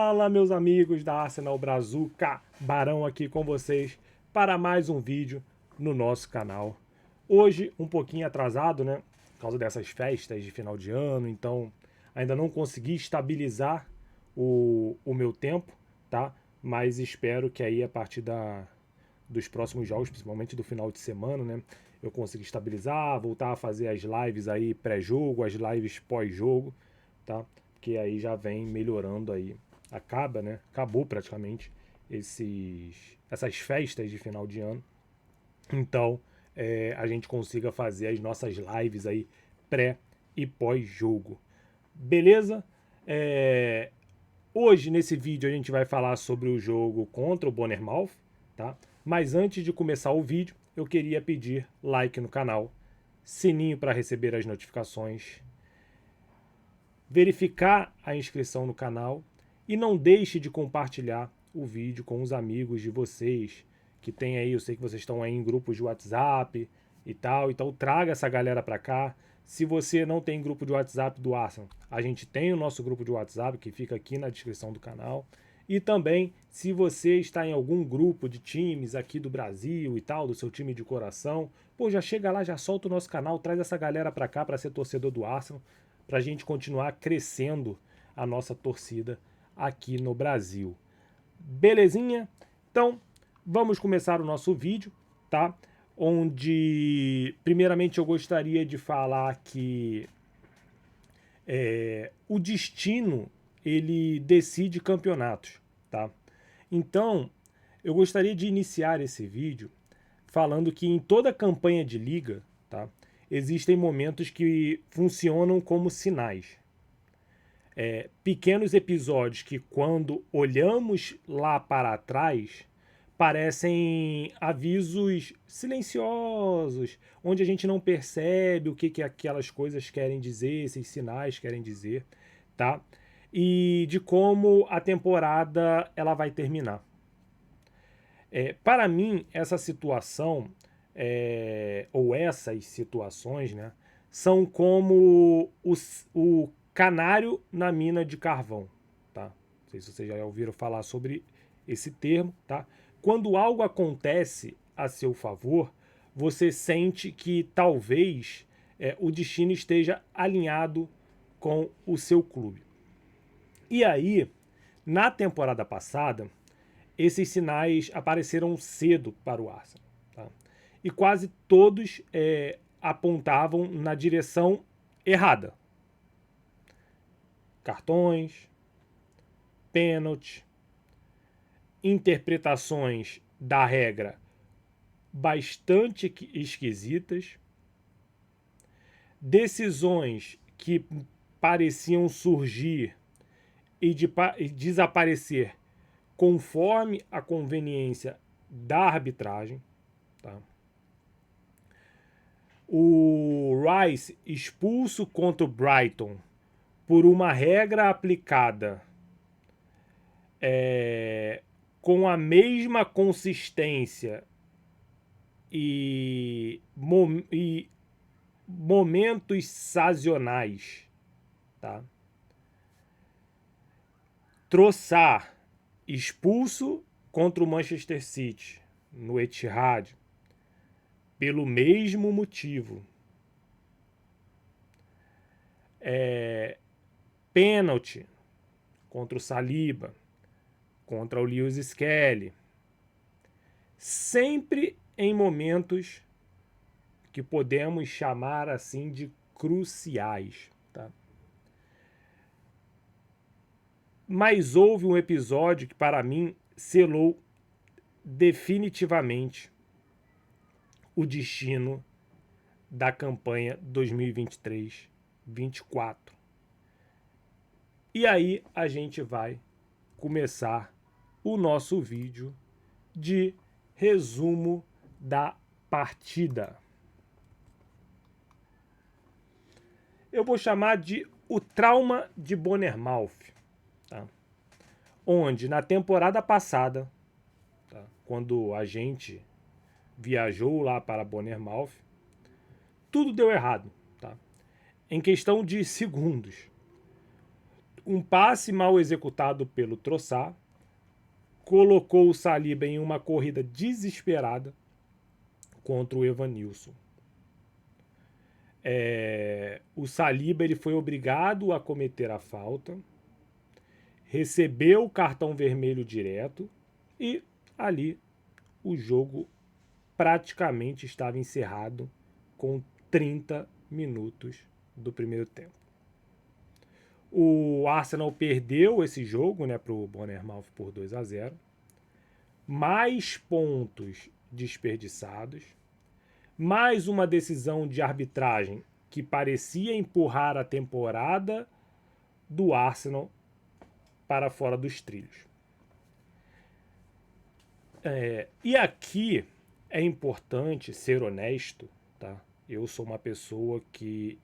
Fala, meus amigos da Arsenal Brazuca, Barão aqui com vocês para mais um vídeo no nosso canal. Hoje um pouquinho atrasado, né, por causa dessas festas de final de ano, então ainda não consegui estabilizar o meu tempo, tá? Mas espero que aí a partir dos próximos jogos, principalmente do final de semana, né, eu consiga estabilizar, voltar a fazer as lives aí pré-jogo, as lives pós-jogo, tá? Que aí já vem melhorando aí. Acaba, né? Acabou praticamente essas festas de final de ano. Então, a gente consiga fazer as nossas lives aí pré e pós-jogo. Beleza? Hoje, nesse vídeo, a gente vai falar sobre o jogo contra o Bournemouth, tá? Mas antes de começar o vídeo, eu queria pedir like no canal, sininho para receber as notificações, verificar a inscrição no canal e não deixe de compartilhar o vídeo com os amigos de vocês que tem aí, eu sei que vocês estão aí em grupos de WhatsApp e tal, então traga essa galera para cá. Se você não tem grupo de WhatsApp do Arsenal, a gente tem o nosso grupo de WhatsApp que fica aqui na descrição do canal. E também, se você está em algum grupo de times aqui do Brasil e tal, do seu time de coração, pô, já chega lá, já solta o nosso canal, traz essa galera para cá para ser torcedor do Arsenal, para a gente continuar crescendo a nossa torcida aqui no Brasil. Belezinha? Então, vamos começar o nosso vídeo, tá? Onde, primeiramente, eu gostaria de falar que o destino, ele decide campeonatos, tá? Então, eu gostaria de iniciar esse vídeo falando que em toda campanha de liga, tá, existem momentos que funcionam como sinais. Pequenos episódios que, quando olhamos lá para trás, parecem avisos silenciosos, onde a gente não percebe o que aquelas coisas querem dizer, esses sinais querem dizer, tá? E de como a temporada ela vai terminar. Para mim, essa situação, ou essas situações, né, são como o canário na mina de carvão, tá? Não sei se vocês já ouviram falar sobre esse termo, tá? Quando algo acontece a seu favor, você sente que talvez o destino esteja alinhado com o seu clube. E aí, na temporada passada, esses sinais apareceram cedo para o Arsenal, tá? E quase todos apontavam na direção errada. Cartões, pênalti, interpretações da regra bastante esquisitas, decisões que pareciam surgir e desaparecer conforme a conveniência da arbitragem, tá? O Rice expulso contra o Brighton por uma regra aplicada com a mesma consistência e momentos sazonais, tá? Trossard expulso contra o Manchester City no Etihad pelo mesmo motivo. Pênalti contra o Saliba, contra o Lewis Skelly. Sempre em momentos que podemos chamar assim de cruciais, tá? Mas houve um episódio que, para mim, selou definitivamente o destino da campanha 2023-24. E aí a gente vai começar o nosso vídeo de resumo da partida. Eu vou chamar de o trauma de Bournemouth, tá? Onde na temporada passada, tá, quando a gente viajou lá para Bournemouth, tudo deu errado, tá? Em questão de segundos. Um passe mal executado pelo Trossard colocou o Saliba em uma corrida desesperada contra o Evanilson. O Saliba ele foi obrigado a cometer a falta, recebeu o cartão vermelho direto e ali o jogo praticamente estava encerrado com 30 minutos do primeiro tempo. O Arsenal perdeu esse jogo, né, para o Bournemouth por 2-0. Mais pontos desperdiçados. Mais uma decisão de arbitragem que parecia empurrar a temporada do Arsenal para fora dos trilhos. E aqui é importante ser honesto, tá? Eu sou uma pessoa que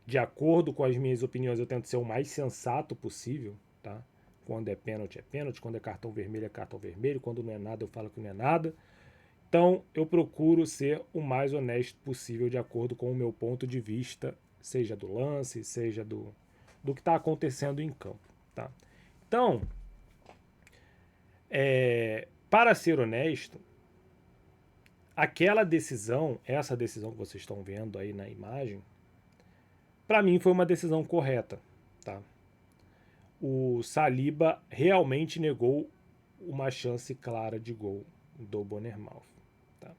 de acordo com as minhas opiniões, eu tento ser o mais sensato possível, tá? Quando é pênalti, quando é cartão vermelho, quando não é nada, eu falo que não é nada. Então, eu procuro ser o mais honesto possível de acordo com o meu ponto de vista, seja do lance, seja do que está acontecendo em campo, tá? Então, para ser honesto, aquela decisão, essa decisão que vocês estão vendo aí na imagem, para mim foi uma decisão correta, tá? O Saliba realmente negou uma chance clara de gol do Bournemouth, tá?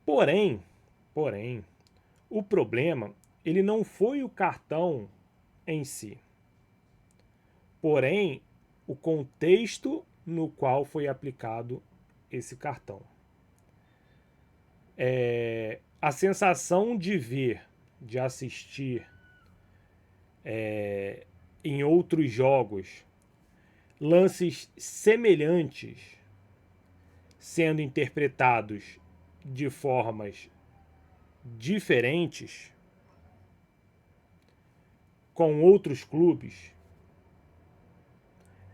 Porém, o problema ele não foi o cartão em si, porém o contexto no qual foi aplicado esse cartão. A sensação de ver, de assistir em outros jogos lances semelhantes sendo interpretados de formas diferentes com outros clubes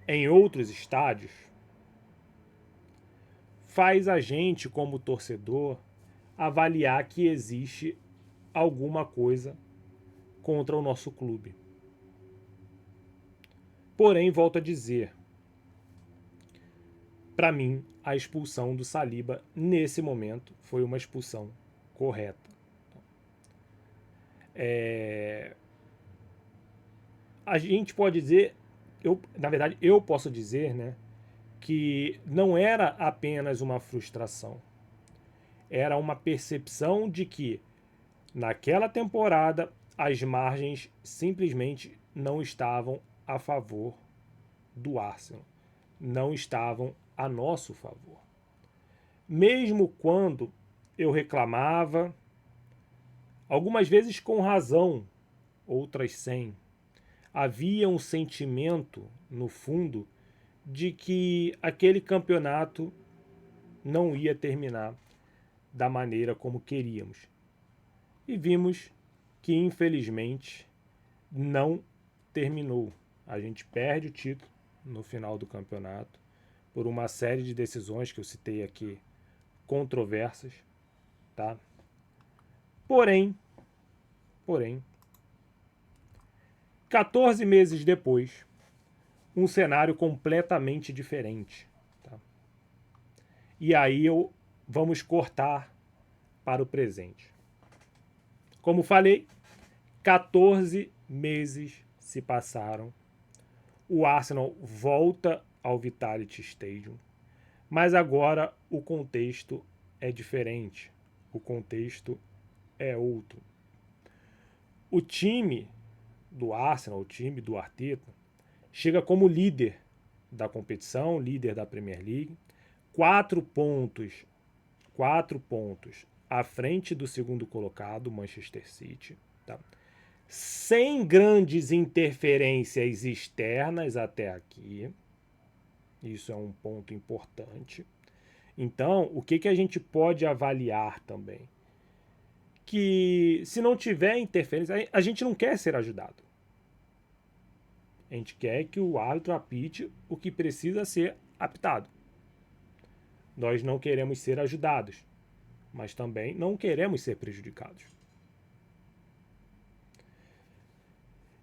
em outros estádios faz a gente, como torcedor, avaliar que existe alguma coisa contra o nosso clube. Porém, volto a dizer, para mim, a expulsão do Saliba nesse momento foi uma expulsão correta. A gente pode dizer, na verdade, eu posso dizer, né, que não era apenas uma frustração. Era uma percepção de que, naquela temporada, as margens simplesmente não estavam a favor do Arsenal. Não estavam a nosso favor. Mesmo quando eu reclamava, algumas vezes com razão, outras sem, havia um sentimento, no fundo, de que aquele campeonato não ia terminar da maneira como queríamos. E vimos que, infelizmente, não terminou. A gente perde o título no final do campeonato por uma série de decisões que eu citei aqui, controversas, tá? Porém, 14 meses depois, um cenário completamente diferente, tá? E aí vamos cortar para o presente. Como falei, 14 meses se passaram. O Arsenal volta ao Vitality Stadium, mas agora o contexto é diferente. O contexto é outro. O time do Arsenal, o time do Arteta, chega como líder da competição, líder da Premier League, 4 pontos à frente do segundo colocado, Manchester City, tá? Sem grandes interferências externas até aqui. Isso é um ponto importante. Então, o que a gente pode avaliar também? Que se não tiver interferência, a gente não quer ser ajudado. A gente quer que o árbitro apite o que precisa ser apitado. Nós não queremos ser ajudados, mas também não queremos ser prejudicados.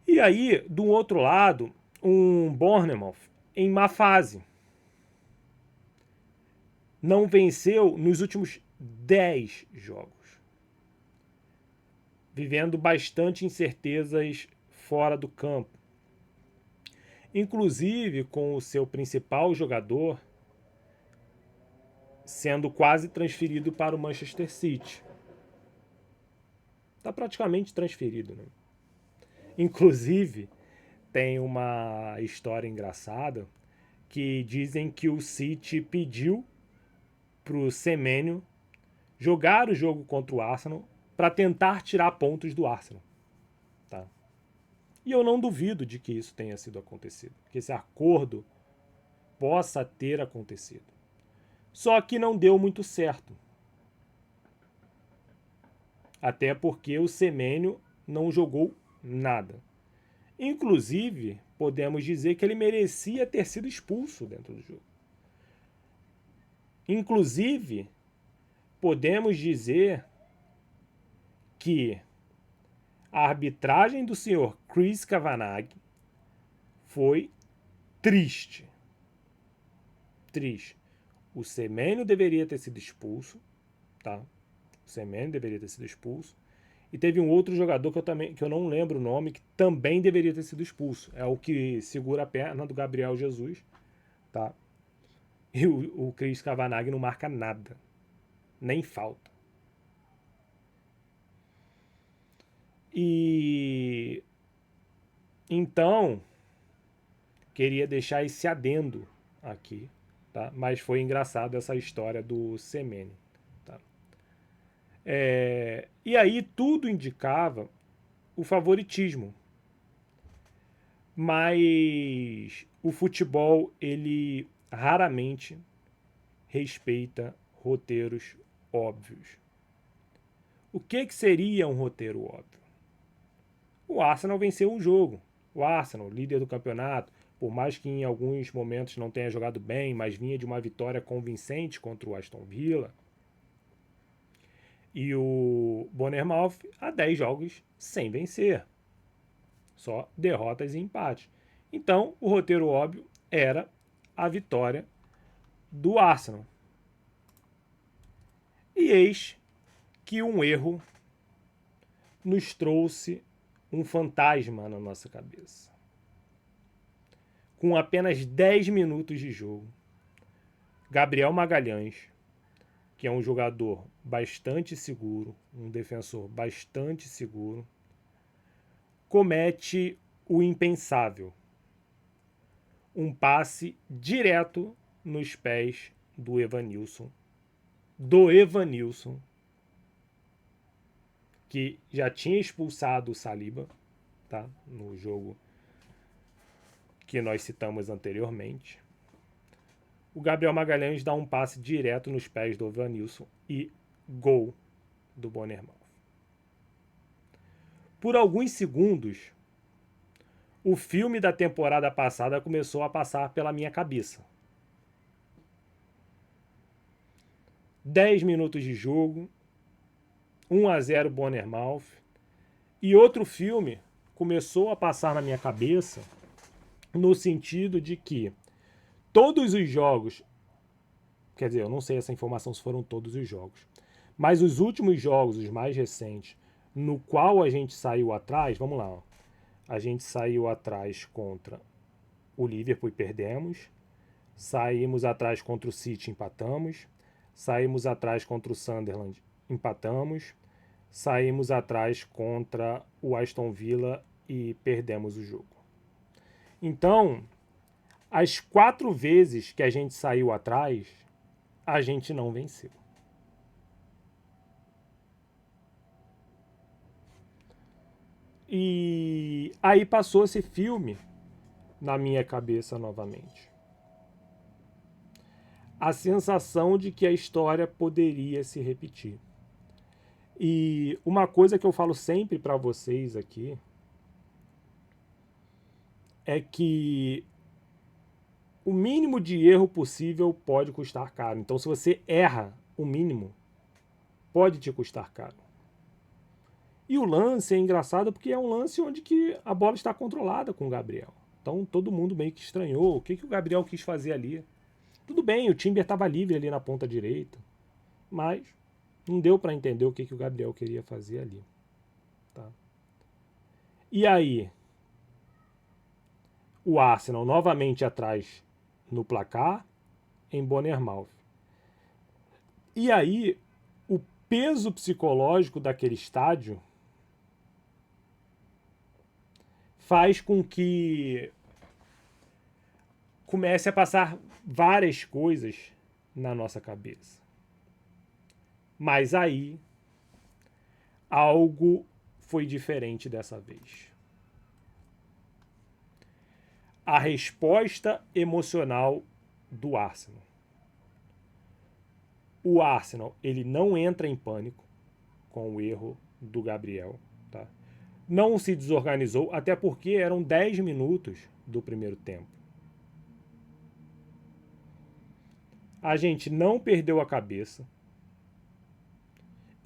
E aí, do outro lado, um Bournemouth em má fase. Não venceu nos últimos 10 jogos. Vivendo bastante incertezas fora do campo. Inclusive com o seu principal jogador sendo quase transferido para o Manchester City. Está praticamente transferido, né? Inclusive, tem uma história engraçada que dizem que o City pediu para o Semenyo jogar o jogo contra o Arsenal para tentar tirar pontos do Arsenal. Tá? E eu não duvido de que isso tenha sido acontecido, que esse acordo possa ter acontecido. Só que não deu muito certo. Até porque o Semenyo não jogou nada. Inclusive, podemos dizer que ele merecia ter sido expulso dentro do jogo. Inclusive, podemos dizer que a arbitragem do senhor Chris Kavanagh foi triste. Triste. O Semenyo deveria ter sido expulso, tá? O Semenyo deveria ter sido expulso. E teve um outro jogador que eu não lembro o nome, que também deveria ter sido expulso. É o que segura a perna do Gabriel Jesus, tá? E o Chris Kavanagh não marca nada. Nem falta. E então, queria deixar esse adendo aqui, tá? Mas foi engraçado essa história do Semenyo, tá? E aí tudo indicava o favoritismo. Mas o futebol, ele raramente respeita roteiros óbvios. O que seria um roteiro óbvio? O Arsenal venceu um jogo. O Arsenal, líder do campeonato, por mais que em alguns momentos não tenha jogado bem, mas vinha de uma vitória convincente contra o Aston Villa. E o Bournemouth há 10 jogos sem vencer. Só derrotas e empates. Então, o roteiro óbvio era a vitória do Arsenal. E eis que um erro nos trouxe um fantasma na nossa cabeça. Com apenas 10 minutos de jogo, Gabriel Magalhães, que é um jogador bastante seguro, um defensor bastante seguro, comete o impensável. Um passe direto nos pés do Evanilson. Que já tinha expulsado o Saliba, tá? No jogo que nós citamos anteriormente. O Gabriel Magalhães dá um passe direto nos pés do Evanilson e gol do Bournemouth. Por alguns segundos, o filme da temporada passada começou a passar pela minha cabeça. 10 minutos de jogo, 1-0 Bournemouth, e outro filme começou a passar na minha cabeça no sentido de que todos os jogos, quer dizer, eu não sei essa informação se foram todos os jogos, mas os últimos jogos, os mais recentes, no qual a gente saiu atrás, vamos lá, ó. A gente saiu atrás contra o Liverpool e perdemos. Saímos atrás contra o City, empatamos. Saímos atrás contra o Sunderland, empatamos. Saímos atrás contra o Aston Villa e perdemos o jogo. Então, as 4 vezes que a gente saiu atrás, a gente não venceu. E aí passou esse filme na minha cabeça novamente. A sensação de que a história poderia se repetir. E uma coisa que eu falo sempre para vocês aqui é que o mínimo de erro possível pode custar caro. Então, se você erra o mínimo, pode te custar caro. E o lance é engraçado porque é um lance onde que a bola está controlada com o Gabriel. Então todo mundo meio que estranhou o que, que o Gabriel quis fazer ali. Tudo bem, o Timber estava livre ali na ponta direita, mas não deu para entender o que, que o Gabriel queria fazer ali. Tá? E aí, o Arsenal novamente atrás no placar em Bournemouth. E aí, o peso psicológico daquele estádio faz com que comece a passar várias coisas na nossa cabeça. Mas aí, algo foi diferente dessa vez. A resposta emocional do Arsenal. O Arsenal, ele não entra em pânico com o erro do Gabriel, tá? Não se desorganizou, até porque eram 10 minutos do primeiro tempo. A gente não perdeu a cabeça.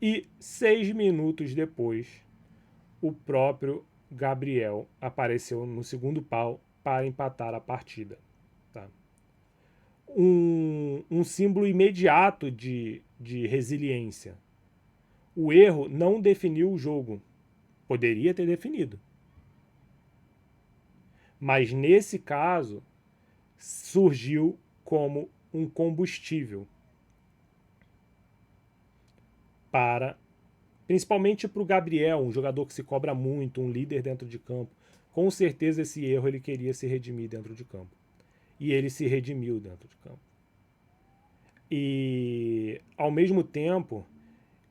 E 6 minutos depois, o próprio Gabriel apareceu no segundo pau para empatar a partida. Tá? Um símbolo imediato de resiliência. O erro não definiu o jogo. Poderia ter definido. Mas nesse caso, surgiu como um combustível para, principalmente para o Gabriel, um jogador que se cobra muito, um líder dentro de campo. Com certeza esse erro ele queria se redimir dentro de campo. E ele se redimiu dentro de campo. E, ao mesmo tempo,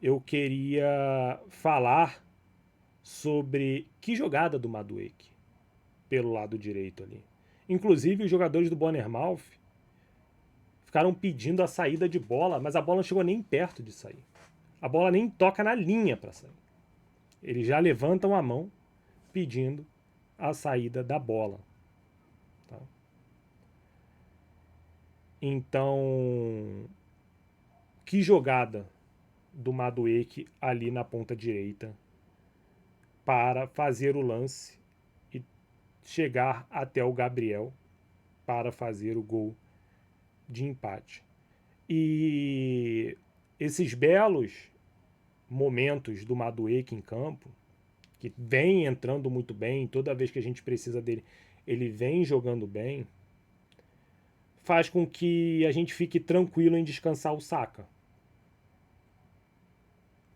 eu queria falar sobre que jogada do Madueke pelo lado direito ali. Inclusive, os jogadores do Bournemouth ficaram pedindo a saída de bola, mas a bola não chegou nem perto de sair. A bola nem toca na linha para sair. Eles já levantam a mão pedindo a saída da bola. Tá? Então, que jogada do Madueke ali na ponta direita para fazer o lance e chegar até o Gabriel para fazer o gol de empate. E esses belos momentos do Madueke em campo, que vem entrando muito bem, toda vez que a gente precisa dele, ele vem jogando bem, faz com que a gente fique tranquilo em descansar o Saka.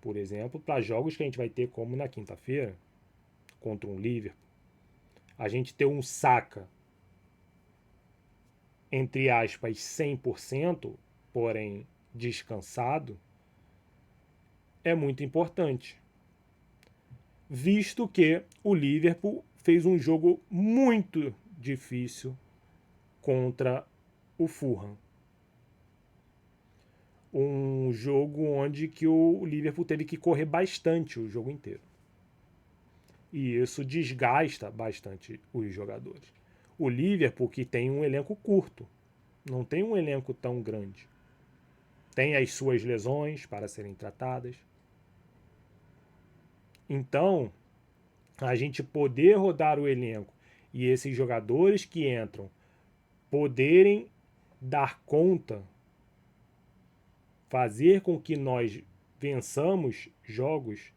Por exemplo, para jogos que a gente vai ter como na quinta-feira, contra um Liverpool, a gente ter um Saka, entre aspas, 100%, porém descansado, é muito importante. Visto que o Liverpool fez um jogo muito difícil contra o Fulham. Um jogo onde que o Liverpool teve que correr bastante o jogo inteiro. E isso desgasta bastante os jogadores. O Liverpool, que tem um elenco curto, não tem um elenco tão grande. Tem as suas lesões para serem tratadas. Então, a gente poder rodar o elenco e esses jogadores que entram poderem dar conta, fazer com que nós vençamos jogos,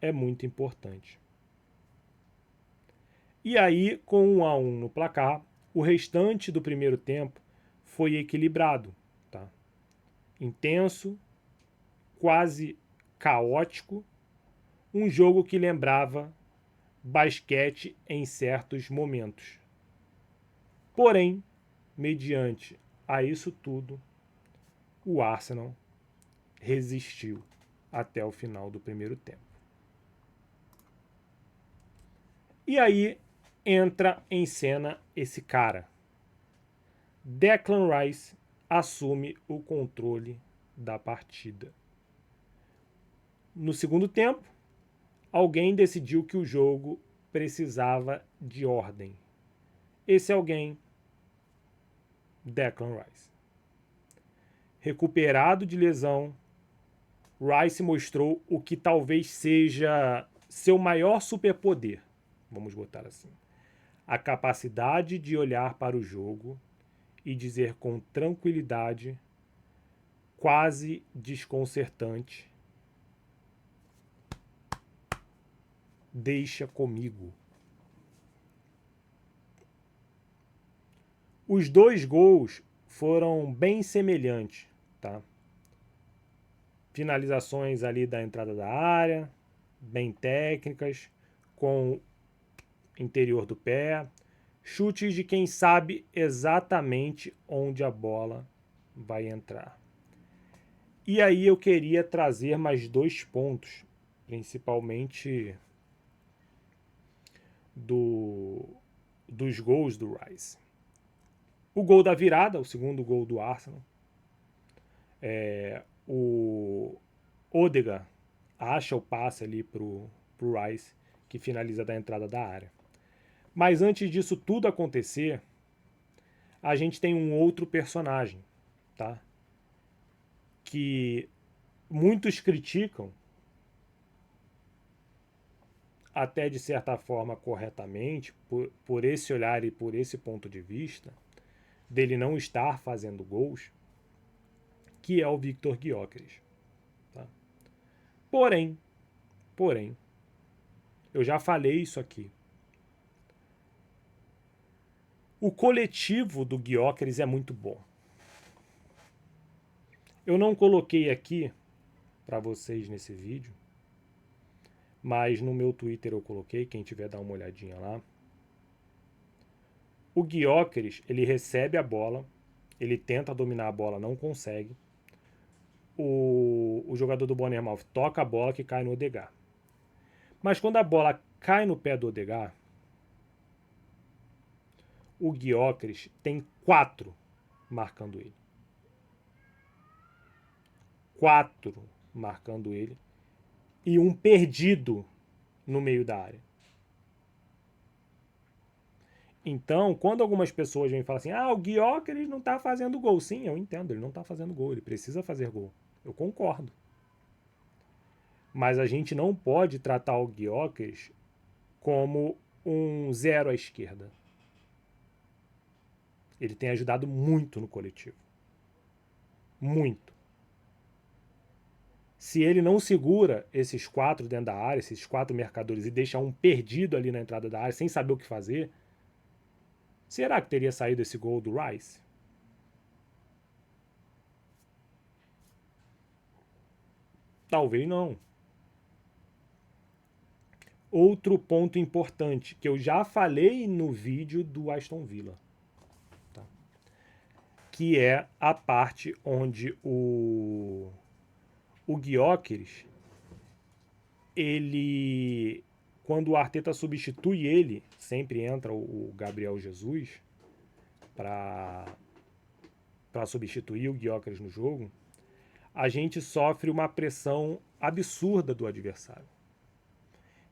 é muito importante. E aí, com 1-1 no placar, o restante do primeiro tempo foi equilibrado. Tá? Intenso, quase caótico, um jogo que lembrava basquete em certos momentos. Porém, mediante a isso tudo, o Arsenal resistiu até o final do primeiro tempo. E aí entra em cena esse cara. Declan Rice assume o controle da partida. No segundo tempo, alguém decidiu que o jogo precisava de ordem. Esse alguém, Declan Rice. Recuperado de lesão, Rice mostrou o que talvez seja seu maior superpoder, vamos botar assim. A capacidade de olhar para o jogo e dizer com tranquilidade, quase desconcertante: deixa comigo. Os dois gols foram bem semelhantes, tá? Finalizações ali da entrada da área, bem técnicas, com interior do pé, chutes de quem sabe exatamente onde a bola vai entrar. E aí eu queria trazer mais 2 pontos, principalmente dos gols do Rice. O gol da virada, o segundo gol do Arsenal, o Odegaard acha o passe ali pro Rice, que finaliza da entrada da área. Mas antes disso tudo acontecer, a gente tem um outro personagem, tá? Que muitos criticam, até de certa forma corretamente, por esse olhar e por esse ponto de vista, dele não estar fazendo gols, que é o Viktor Gyökeres. Tá? Porém, eu já falei isso aqui. O coletivo do Gyökeres é muito bom. Eu não coloquei aqui para vocês nesse vídeo, mas no meu Twitter eu coloquei, quem tiver dá uma olhadinha lá. O Gyökeres, ele recebe a bola, ele tenta dominar a bola, não consegue. O jogador do Bournemouth toca a bola que cai no Odegaard. Mas quando a bola cai no pé do Odegaard, o Gyökeres tem 4 marcando ele. 4 marcando ele. E um perdido no meio da área. Então, quando algumas pessoas vêm e falam assim, o Gyökeres não tá fazendo gol. Sim, eu entendo, ele não tá fazendo gol, ele precisa fazer gol. Eu concordo. Mas a gente não pode tratar o Gyökeres como um zero à esquerda. Ele tem ajudado muito no coletivo. Muito. Se ele não segura esses 4 dentro da área, esses 4 mercadores, e deixa um perdido ali na entrada da área, sem saber o que fazer, será que teria saído esse gol do Rice? Talvez não. Outro ponto importante, que eu já falei no vídeo do Aston Villa, tá? Que é a parte onde o Gyökeres, ele, quando o Arteta substitui ele, sempre entra o Gabriel Jesus para substituir o Gyökeres no jogo, a gente sofre uma pressão absurda do adversário.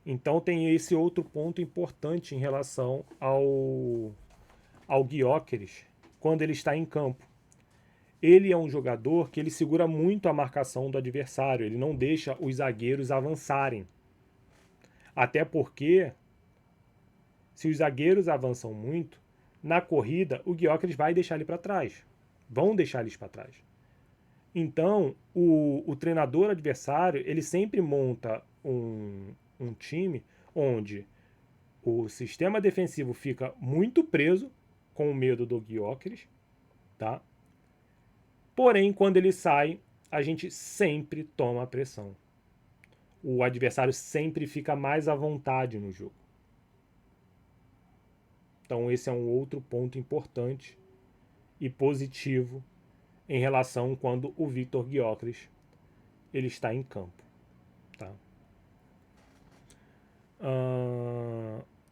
Então tem esse outro ponto importante em relação ao Gyökeres quando ele está em campo. Ele é um jogador que ele segura muito a marcação do adversário, ele não deixa os zagueiros avançarem. Até porque, se os zagueiros avançam muito, na corrida o Gyökeres vai deixar ele para trás. Vão deixar eles para trás. Então, o treinador adversário, ele sempre monta um time onde o sistema defensivo fica muito preso com o medo do Gyökeres, tá? Porém, quando ele sai, a gente sempre toma a pressão. O adversário sempre fica mais à vontade no jogo. Então esse é um outro ponto importante e positivo em relação quando o Viktor Gyökeres ele está em campo, tá?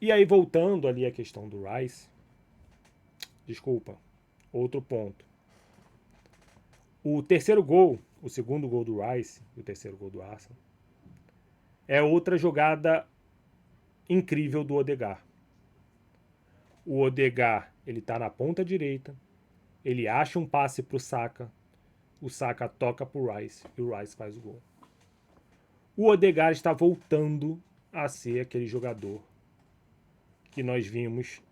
E aí voltando ali à questão do Rice, desculpa, outro ponto. O terceiro gol, o segundo gol do Rice e o terceiro gol do Arsenal, é outra jogada incrível do Odegaard. O Odegaard, ele tá na ponta direita, ele acha um passe pro Saka, o Saka toca pro Rice e o Rice faz o gol. o Odegaard está voltando a ser aquele jogador que nós vimos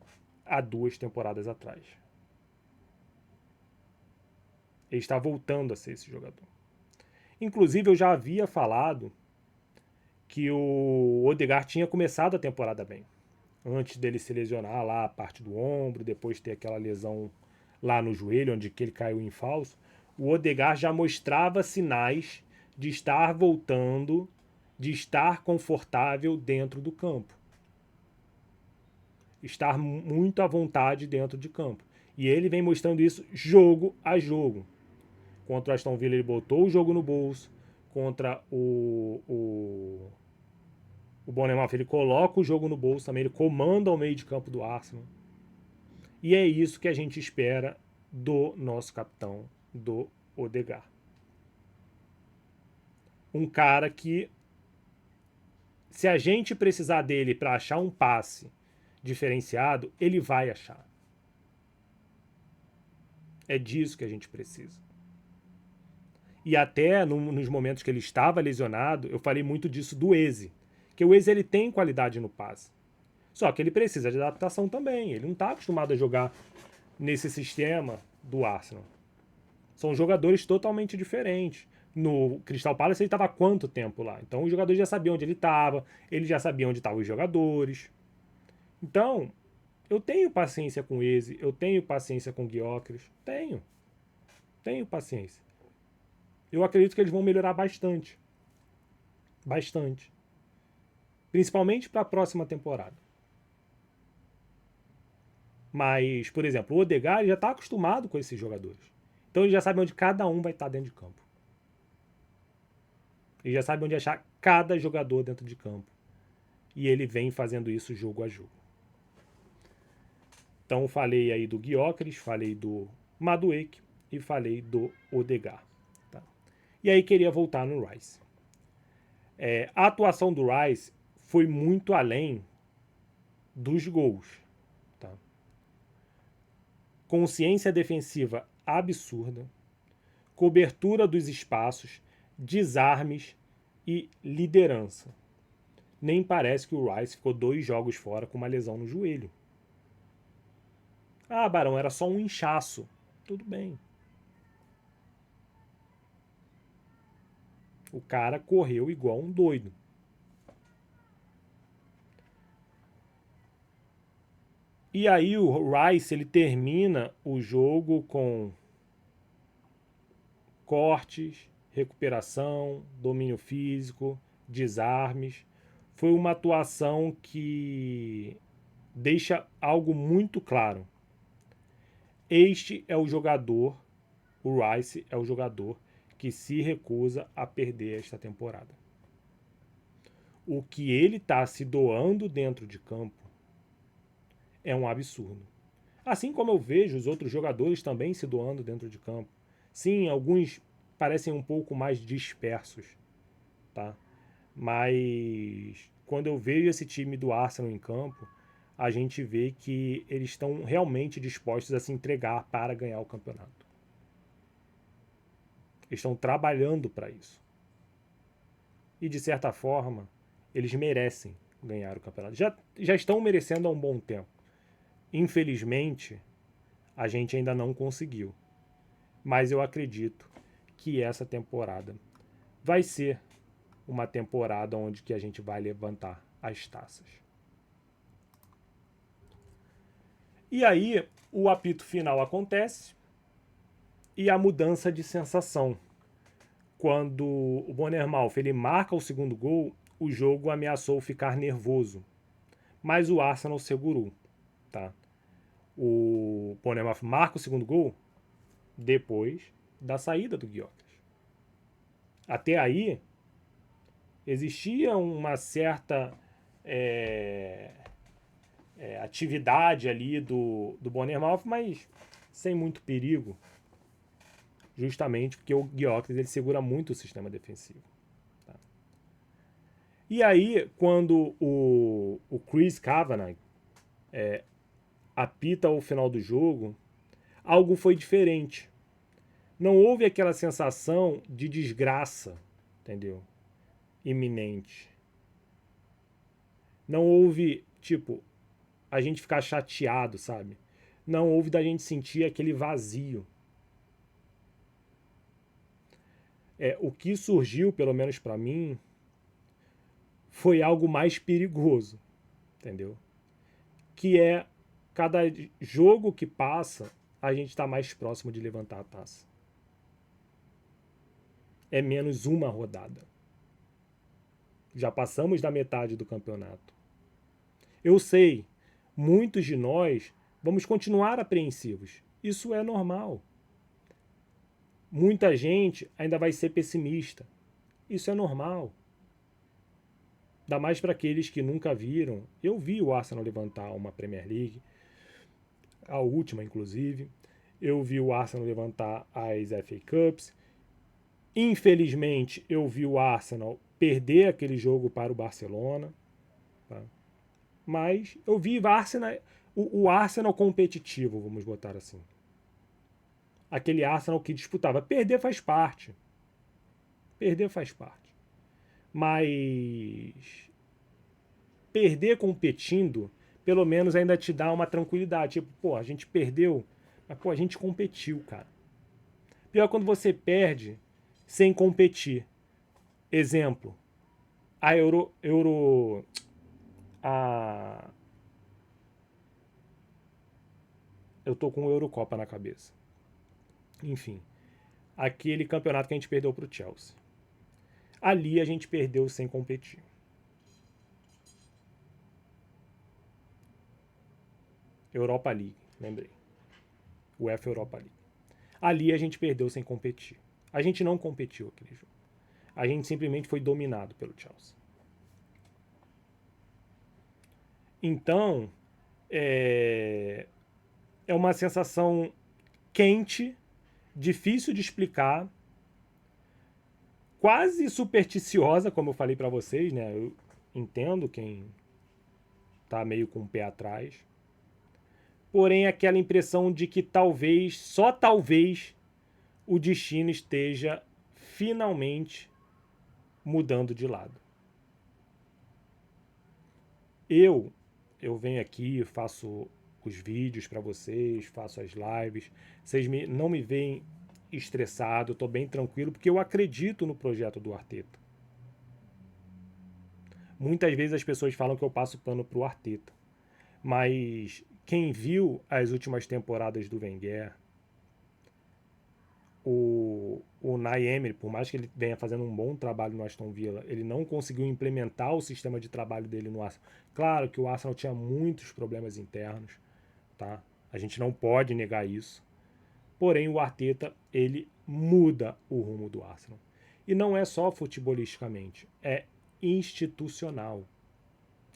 há 2 temporadas atrás. Ele está voltando a ser esse jogador. Inclusive, eu já havia falado que o Odegaard tinha começado a temporada bem. Antes dele se lesionar lá a parte do ombro, depois ter aquela lesão lá no joelho, onde que ele caiu em falso, o Odegaard já mostrava sinais de estar voltando, de estar confortável dentro do campo. Estar muito à vontade dentro de campo. E ele vem mostrando isso jogo a jogo. Contra o Aston Villa ele botou o jogo no bolso. Contra o Bournemouth ele coloca o jogo no bolso também. Ele comanda o meio de campo do Arsenal. E é isso que a gente espera do nosso capitão, do Odegaard. Um cara que, se a gente precisar dele para achar um passe diferenciado, ele vai achar. É disso que a gente precisa. E até nos momentos que ele estava lesionado, eu falei muito disso do Eze. Que o Eze ele tem qualidade no passe. Só que ele precisa de adaptação também. Ele não está acostumado a jogar nesse sistema do Arsenal. São jogadores totalmente diferentes. No Crystal Palace ele estava há quanto tempo lá? Então os jogadores já sabiam onde ele estava, ele já sabia onde estavam os jogadores. Então, eu tenho paciência com o Eze, eu tenho paciência com o Gyökeres. Tenho paciência. Eu acredito que eles vão melhorar bastante. Bastante. Principalmente para a próxima temporada. Mas, por exemplo, o Odegaard já está acostumado com esses jogadores. Então ele já sabe onde cada um vai estar dentro de campo. Ele já sabe onde achar cada jogador dentro de campo. E ele vem fazendo isso jogo a jogo. Então falei aí do Gyökeres, falei do Madueke e falei do Odegaard. Tá? E aí queria voltar no Rice. A atuação do Rice foi muito além dos gols. Tá? Consciência defensiva absurda, cobertura dos espaços, desarmes e liderança. Nem parece que o Rice ficou 2 jogos fora com uma lesão no joelho. Ah, Barão, era só um inchaço. Tudo bem. O cara correu igual um doido. E aí o Rice ele termina o jogo com cortes, recuperação, domínio físico, desarmes. Foi uma atuação que deixa algo muito claro. Este é o jogador, o Rice é o jogador que se recusa a perder esta temporada. O que ele está se doando dentro de campo é um absurdo. Assim como eu vejo os outros jogadores também se doando dentro de campo. Sim, alguns parecem um pouco mais dispersos, tá? Mas quando eu vejo esse time do Arsenal em campo, a gente vê que eles estão realmente dispostos a se entregar para ganhar o campeonato. Eles estão trabalhando para isso. E de certa forma, eles merecem ganhar o campeonato. Já estão merecendo há um bom tempo. Infelizmente, a gente ainda não conseguiu. Mas eu acredito que essa temporada vai ser uma temporada onde que a gente vai levantar as taças. E aí, o apito final acontece e a mudança de sensação. Quando o Bournemouth ele marca o segundo gol, o jogo ameaçou ficar nervoso. Mas o Arsenal segurou. Tá? O Bournemouth marca o segundo gol depois da saída do Gyökeres. Até aí, existia uma certa atividade ali do Bournemouth, mas sem muito perigo. Justamente porque o Gyökeres ele segura muito o sistema defensivo. Tá? E aí, quando o Chris Kavanagh apita o final do jogo, algo foi diferente. Não houve aquela sensação de desgraça, entendeu? iminente. Não houve, tipo, a gente ficar chateado, sabe? Não houve da gente sentir aquele vazio. O que surgiu, pelo menos para mim, foi algo mais perigoso, entendeu? Que é cada jogo que passa, a gente está mais próximo de levantar a taça. É menos uma rodada. Já passamos da metade do campeonato. Eu sei, muitos de nós vamos continuar apreensivos. Isso é normal. Muita gente ainda vai ser pessimista. Isso é normal. Ainda mais para aqueles que nunca viram. Eu vi o Arsenal levantar uma Premier League, a última inclusive. Eu vi o Arsenal levantar as FA Cups. Infelizmente, eu vi o Arsenal perder aquele jogo para o Barcelona. Tá? Mas eu vi o Arsenal competitivo, vamos botar assim. Aquele Arsenal que disputava. Perder faz parte. Perder faz parte. Mas perder competindo, pelo menos ainda te dá uma tranquilidade. Tipo, pô, a gente perdeu, mas pô, a gente competiu, cara. Pior quando você perde sem competir. Exemplo, a a eu tô com o Eurocopa na cabeça. Enfim, aquele campeonato que a gente perdeu pro Chelsea. Ali a gente perdeu sem competir. Europa League, lembrei. UEFA Europa League. Ali a gente perdeu sem competir. A gente não competiu aquele jogo. A gente simplesmente foi dominado pelo Chelsea. Então, é uma sensação quente, difícil de explicar, quase supersticiosa, como eu falei para vocês, né? Eu entendo quem tá meio com o pé atrás. Porém, aquela impressão de que talvez, só talvez, o destino esteja finalmente mudando de lado. Eu venho aqui, faço os vídeos para vocês, faço as lives. Vocês não me veem estressado, estou bem tranquilo, porque eu acredito no projeto do Arteta. Muitas vezes as pessoas falam que eu passo pano pro Arteta. Mas quem viu as últimas temporadas do Wenger, o Unai Emery, por mais que ele venha fazendo um bom trabalho no Aston Villa, ele não conseguiu implementar o sistema de trabalho dele no Arsenal. Claro que o Arsenal tinha muitos problemas internos, tá? A gente não pode negar isso. Porém, o Arteta, ele muda o rumo do Arsenal. E não é só futebolisticamente, é institucional.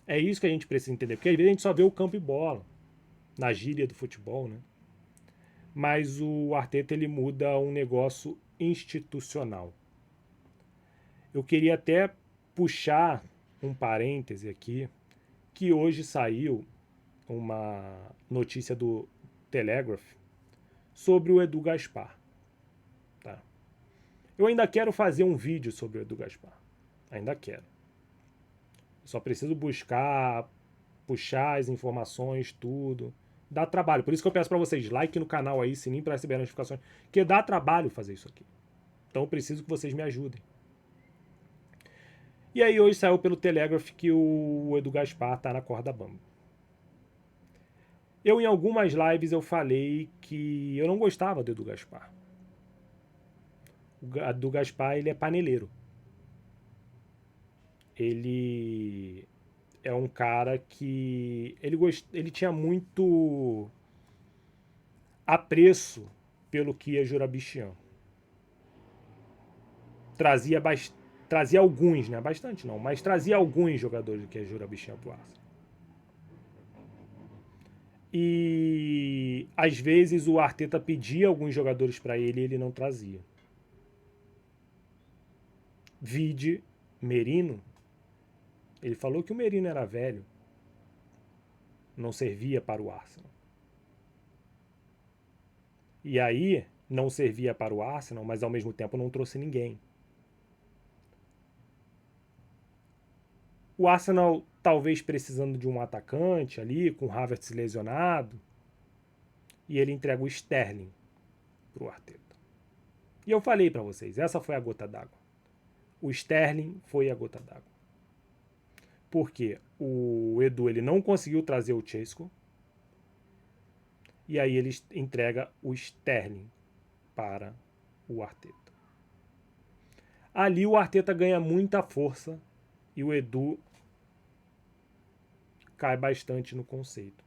É isso que a gente precisa entender, porque às vezes a gente só vê o campo e bola, na gíria do futebol, né? Mas o Arteta, ele muda um negócio institucional. Eu queria até puxar um parêntese aqui, que hoje saiu uma notícia do Telegraph sobre o Edu Gaspar. Tá? Eu ainda quero fazer um vídeo sobre o Edu Gaspar. Ainda quero. Só preciso buscar, puxar as informações, tudo. Dá trabalho. Por isso que eu peço para vocês, like no canal aí, sininho para receber notificações. Porque dá trabalho fazer isso aqui. Então eu preciso que vocês me ajudem. E aí hoje saiu pelo Telegraph que o Edu Gaspar tá na corda bamba. Eu, em algumas lives, eu falei que eu não gostava do Edu Gaspar. O Edu Gaspar, ele é paneleiro. Ele é um cara que ele tinha muito apreço pelo que é Jurabichian. Trazia, trazia alguns, né? Bastante não, mas trazia alguns jogadores do que é Jurabichian pro Arsenal. E às vezes o Arteta pedia alguns jogadores para ele e ele não trazia. Vide Merino. Ele falou que o Merino era velho, não servia para o Arsenal. E aí não servia para o Arsenal, mas ao mesmo tempo não trouxe ninguém. O Arsenal talvez precisando de um atacante ali, com o Havertz lesionado, e ele entrega o Sterling pro Arteta. E eu falei para vocês, essa foi a gota d'água. O Sterling foi a gota d'água. Porque o Edu ele não conseguiu trazer o Chesco, e aí ele entrega o Sterling para o Arteta. Ali o Arteta ganha muita força e o Edu cai bastante no conceito.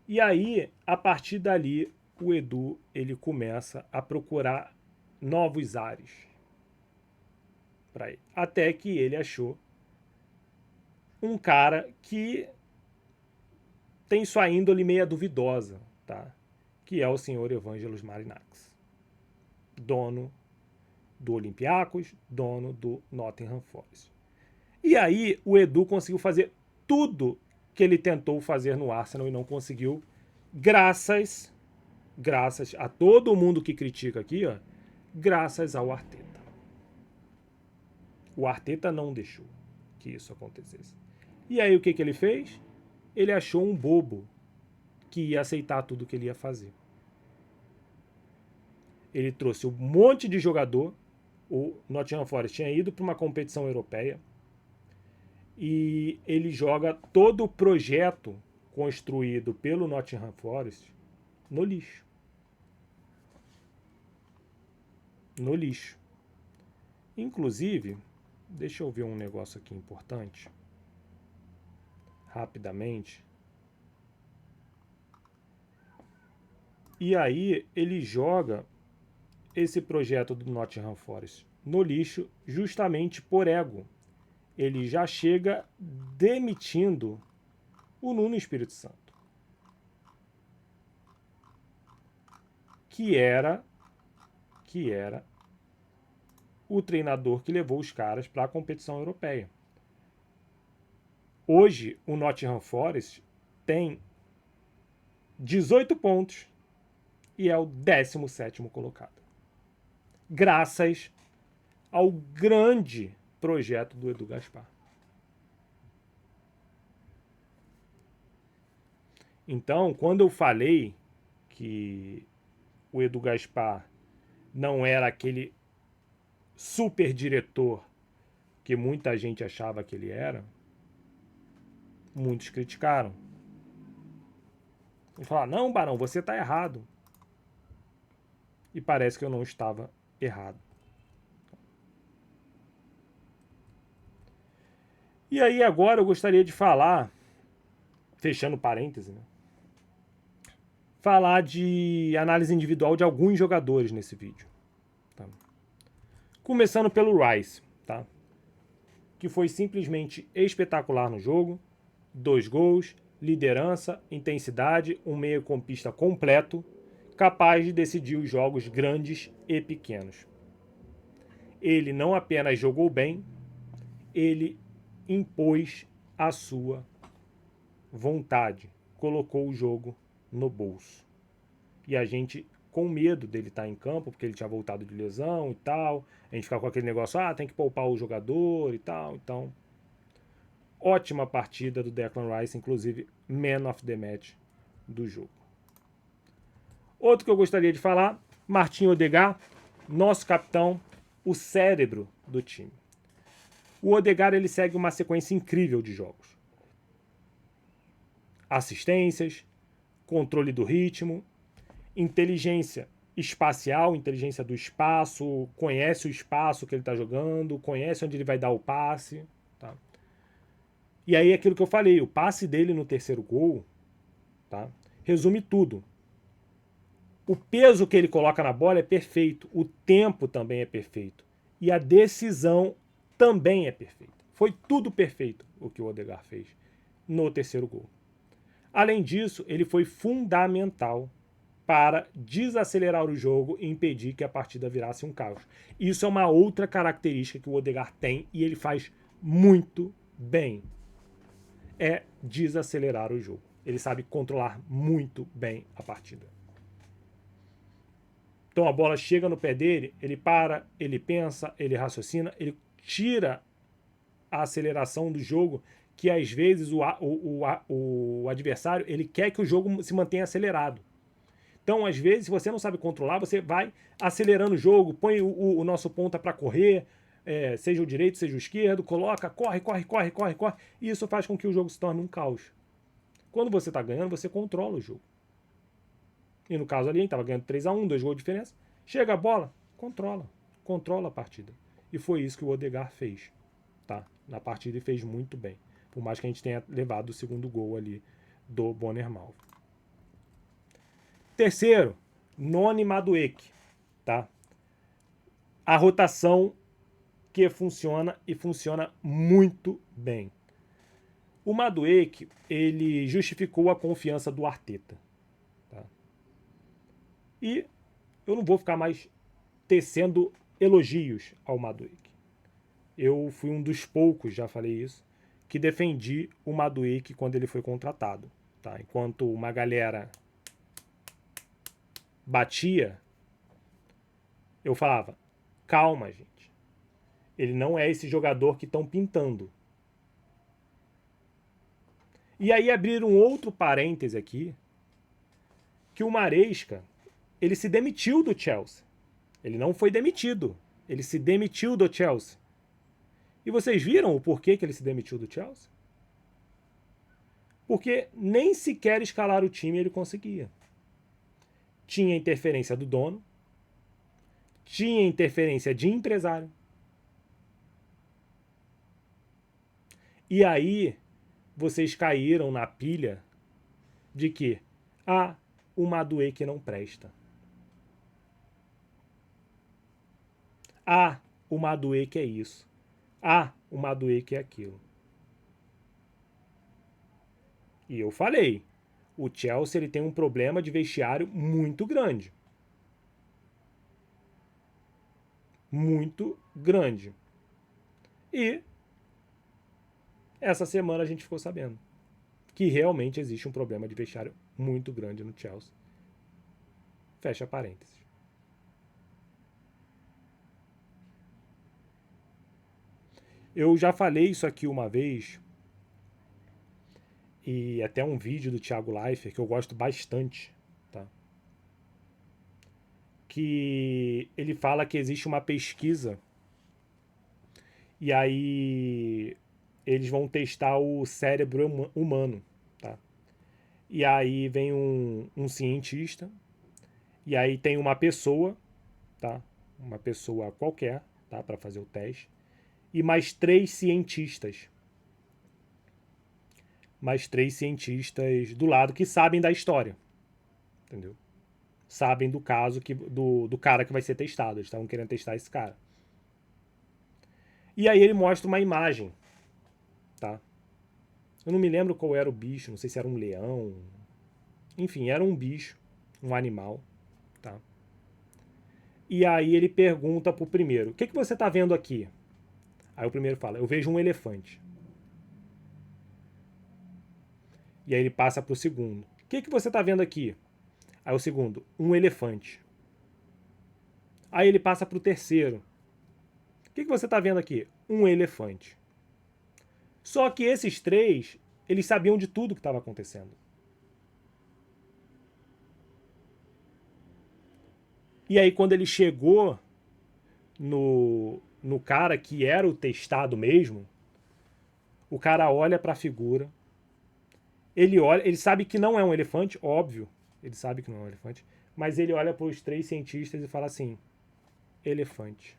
E aí, a partir dali, o Edu ele começa a procurar novos ares para ele. Até que ele achou um cara que tem sua índole meia duvidosa, tá? Que é o senhor Evangelos Marinax, dono do Olympiacos, dono do Nottingham Forest. E aí o Edu conseguiu fazer tudo que ele tentou fazer no Arsenal e não conseguiu, graças a todo mundo que critica aqui, ó, graças ao Arteta. O Arteta não deixou que isso acontecesse. E aí o que ele fez? Ele achou um bobo que ia aceitar tudo que ele ia fazer. Ele trouxe um monte de jogador. O Nottingham Forest tinha ido para uma competição europeia e ele joga todo o projeto construído pelo Nottingham Forest no lixo. No lixo. Inclusive, deixa eu ver um negócio aqui importante. Rapidamente. E aí ele joga esse projeto do Nottingham Forest no lixo justamente por ego. Ele já chega demitindo o Nuno Espírito Santo, que era o treinador que levou os caras para a competição europeia. Hoje, o Nottingham Forest tem 18 pontos e é o 17º colocado. Graças ao grande projeto do Edu Gaspar. Então, quando eu falei que o Edu Gaspar não era aquele super diretor que muita gente achava que ele era, muitos criticaram. E falaram, não, Barão, você está errado. E parece que eu não estava errado. E aí agora eu gostaria de falar, fechando parêntese, né? Falar de análise individual de alguns jogadores nesse vídeo. Tá? Começando pelo Rice, tá? Que foi simplesmente espetacular no jogo. 2 gols, liderança, intensidade, um meio-campista completo, capaz de decidir os jogos grandes e pequenos. Ele não apenas jogou bem, ele impôs a sua vontade, colocou o jogo no bolso. E a gente, com medo dele estar em campo, porque ele tinha voltado de lesão e tal, a gente fica com aquele negócio, tem que poupar o jogador e tal, então... Ótima partida do Declan Rice, inclusive Man of the Match do jogo. Outro que eu gostaria de falar, Martin Odegaard, nosso capitão, o cérebro do time. O Odegaard ele segue uma sequência incrível de jogos. Assistências, controle do ritmo, inteligência espacial, inteligência do espaço, conhece o espaço que ele está jogando, conhece onde ele vai dar o passe. Tá? E aí aquilo que eu falei, o passe dele no terceiro gol, tá? Resume tudo. O peso que ele coloca na bola é perfeito, o tempo também é perfeito e a decisão também é perfeita. Foi tudo perfeito o que o Odegaard fez no terceiro gol. Além disso, ele foi fundamental para desacelerar o jogo e impedir que a partida virasse um caos. Isso é uma outra característica que o Odegaard tem e ele faz muito bem. É desacelerar o jogo. Ele sabe controlar muito bem a partida. Então a bola chega no pé dele, ele para, ele pensa, ele raciocina, ele tira a aceleração do jogo, que às vezes o adversário ele quer que o jogo se mantenha acelerado. Então, às vezes, se você não sabe controlar, você vai acelerando o jogo, põe o nosso ponta para correr, seja o direito, seja o esquerdo, coloca, corre, corre, corre, corre, corre. E isso faz com que o jogo se torne um caos. Quando você está ganhando, você controla o jogo. E no caso ali, a gente estava ganhando 3-1, 2 gols de diferença. Chega a bola, controla. Controla a partida. E foi isso que o Odegaard fez. Tá? Na partida e fez muito bem. Por mais que a gente tenha levado o segundo gol ali do Bournemouth. Terceiro, Noni Madueke. Tá? A rotação que funciona e funciona muito bem. O Madueke, ele justificou a confiança do Arteta. Tá? E eu não vou ficar mais tecendo elogios ao Madueke. Eu fui um dos poucos, já falei isso, que defendi o Madueke quando ele foi contratado. Tá? Enquanto uma galera batia, eu falava, calma, gente. Ele não é esse jogador que estão pintando. E aí abrir um outro parêntese aqui, que o Maresca, ele se demitiu do Chelsea. Ele não foi demitido. Ele se demitiu do Chelsea. E vocês viram o porquê que ele se demitiu do Chelsea? Porque nem sequer escalar o time ele conseguia. Tinha interferência do dono, tinha interferência de empresário. E aí vocês caíram na pilha de que o Madueke não presta. O Madueke é isso. O Madueke é aquilo. E eu falei, o Chelsea ele tem um problema de vestiário muito grande. Muito grande. E essa semana a gente ficou sabendo que realmente existe um problema de vestiário muito grande no Chelsea. Fecha parênteses. Eu já falei isso aqui uma vez, e até um vídeo do Thiago Leifert que eu gosto bastante, tá? Que ele fala que existe uma pesquisa e aí eles vão testar o cérebro humano, tá? E aí vem um cientista e aí tem uma pessoa, tá? Uma pessoa qualquer, tá? Para fazer o teste e mais 3 cientistas. Mais 3 cientistas do lado que sabem da história. Entendeu? Sabem do caso do cara que vai ser testado. Eles estavam querendo testar esse cara. E aí ele mostra uma imagem. Tá? Eu não me lembro qual era o bicho. Não sei se era um leão. Enfim, era um bicho. Um animal. Tá? E aí ele pergunta pro primeiro: o que você tá vendo aqui? Aí o primeiro fala: eu vejo um elefante. E aí ele passa pro segundo: o que você tá vendo aqui? Aí o segundo: um elefante. Aí ele passa pro terceiro: o que você tá vendo aqui? Um elefante. Só que esses 3, eles sabiam de tudo que estava acontecendo. E aí quando ele chegou no cara que era o testado mesmo, o cara olha para a figura, ele olha, ele sabe que não é um elefante, óbvio, ele sabe que não é um elefante, mas ele olha para os 3 cientistas e fala assim: elefante.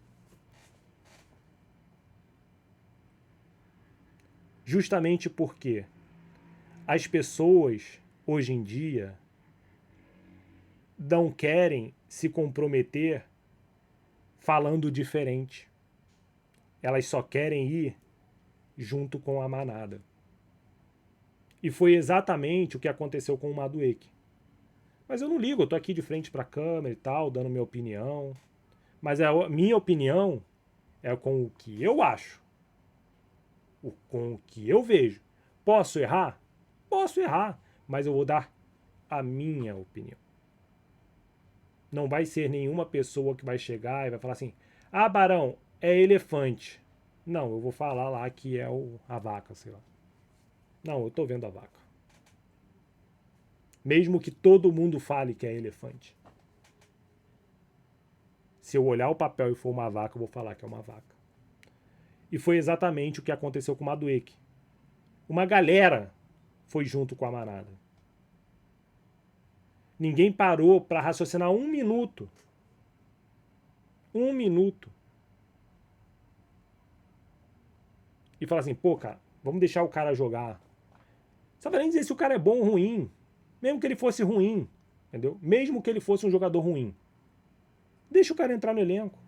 Justamente porque as pessoas hoje em dia não querem se comprometer falando diferente. Elas só querem ir junto com a manada. E foi exatamente o que aconteceu com o Madueke. Mas eu não ligo, eu tô aqui de frente para a câmera e tal, dando minha opinião. Mas a minha opinião é com o que eu acho. Com o que eu vejo. Posso errar? Posso errar, mas eu vou dar a minha opinião. Não vai ser nenhuma pessoa que vai chegar e vai falar assim: Barão, é elefante. Não, eu vou falar lá que é a vaca, sei lá. Não, eu tô vendo a vaca. Mesmo que todo mundo fale que é elefante. Se eu olhar o papel e for uma vaca, eu vou falar que é uma vaca. E foi exatamente o que aconteceu com o Madueke. Uma galera foi junto com a manada. Ninguém parou para raciocinar um minuto. Um minuto. E falar assim, pô, cara, vamos deixar o cara jogar. Só vai nem dizer se o cara é bom ou ruim. Mesmo que ele fosse ruim, entendeu? Mesmo que ele fosse um jogador ruim. Deixa o cara entrar no elenco.